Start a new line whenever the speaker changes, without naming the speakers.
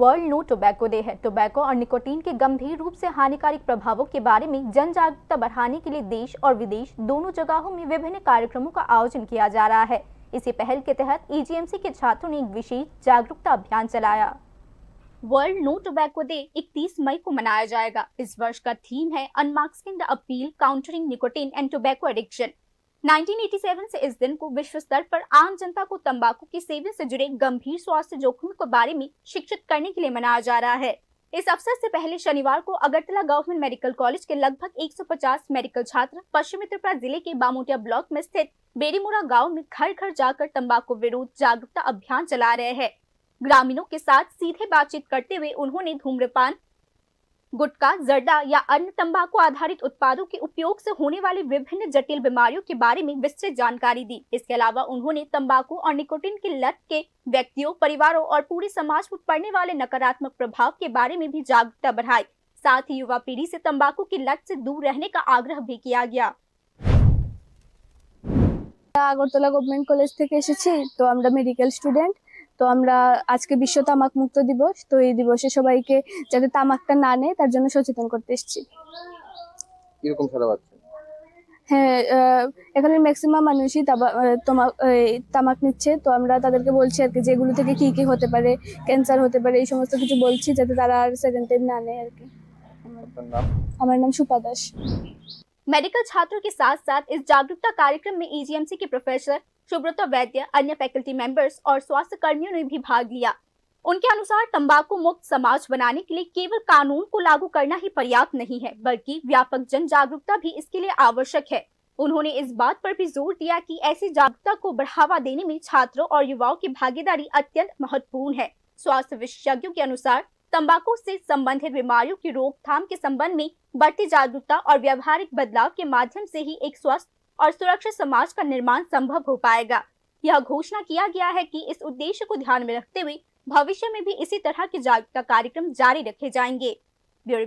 World no tobacco day है। Tobacco और nicotine के गंभीर रूप से हानिकारक प्रभावों के बारे में जन जागरूकता बढ़ाने के लिए देश और विदेश दोनों जगहों में विभिन्न कार्यक्रमों का आयोजन किया जा रहा है। इसी पहल के तहत ईजीएमसी के छात्रों ने एक विशेष जागरूकता अभियान चलाया। वर्ल्ड नो टोबैको डे 31 मई को मनाया जाएगा। इस वर्ष का थीम है unmasking the appeal countering nicotine and tobacco addiction. 1987 से इस दिन को विश्व स्तर पर आम जनता को तंबाकू के सेवन से जुड़े गंभीर स्वास्थ्य जोखिम के बारे में शिक्षित करने के लिए मनाया जा रहा है। इस अवसर से पहले शनिवार को अगरतला गवर्नमेंट मेडिकल कॉलेज के लगभग 150 मेडिकल छात्र पश्चिमी त्रिपुरा जिले के बामोटिया ब्लॉक में स्थित बेरीमुरा गांव में घर घर जाकर तंबाकू विरोध जागरूकता अभियान चला रहे हैं। ग्रामीणों के साथ सीधे बातचीत करते हुए उन्होंने धूम्रपान, गुटखा, जर्दा या अन्य तंबाकू आधारित उत्पादों के उपयोग से होने वाली विभिन्न जटिल बीमारियों के बारे में विस्तृत जानकारी दी। इसके अलावा उन्होंने तंबाकू और निकोटीन की लत के व्यक्तियों, परिवारों और पूरे समाज पर पड़ने वाले नकारात्मक प्रभाव के बारे में भी जागरूकता बढ़ाई। साथ ही युवा पीढ़ी से तंबाकू की लत से दूर रहने का आग्रह भी किया गया।
আগরতলা গভর্নমেন্ট কলেজ থেকে এসেছি, তো আমরা মেডিকেল স্টুডেন্ট। তো আমরা আজকে বিশ্ব তামাক মুক্ত দিবস, তো এই দিবসে সবাইকে যাতে তামাকটা না নেয় তার জন্য সচেতন করতে এসেছি।
কিরকম সাড়া পাচ্ছেন?
হ্যাঁ, এখানে ম্যাক্সিমাম মানুষই তামাক নিচ্ছে। তো আমরা তাদেরকে বলছি আর কি যেগুলো থেকে কি কি হতে পারে, ক্যান্সার হতে পারে, এই সমস্ত কিছু বলছি যাতে তারা আর সেকেন্ড টাইম না নেয় আর কি। আমার নাম সুপা দাস।
मेडिकल छात्रों के साथ साथ इस जागरूकता कार्यक्रम में ईजीएमसी के प्रोफेसर सुब्रता वैद्य, अन्य फैकल्टी मेंबर्स और स्वास्थ्य कर्मियों ने भी भाग लिया। उनके अनुसार तंबाकू मुक्त समाज बनाने के लिए केवल कानून को लागू करना ही पर्याप्त नहीं है, बल्कि व्यापक जन जागरूकता भी इसके लिए आवश्यक है। उन्होंने इस बात पर भी जोर दिया कि ऐसी जागरूकता को बढ़ावा देने में छात्रों और युवाओं की भागीदारी अत्यंत महत्वपूर्ण है। स्वास्थ्य विशेषज्ञों के अनुसार तंबाकू से संबंधित बीमारियों की रोकथाम के संबंध में बढ़ती जागरूकता और व्यावहारिक बदलाव के माध्यम से ही एक स्वस्थ और सुरक्षित समाज का निर्माण संभव हो पाएगा। यह घोषणा किया गया है कि इस उद्देश्य को ध्यान में रखते हुए भविष्य में भी इसी तरह के जागरूकता कार्यक्रम जारी रखे जाएंगे।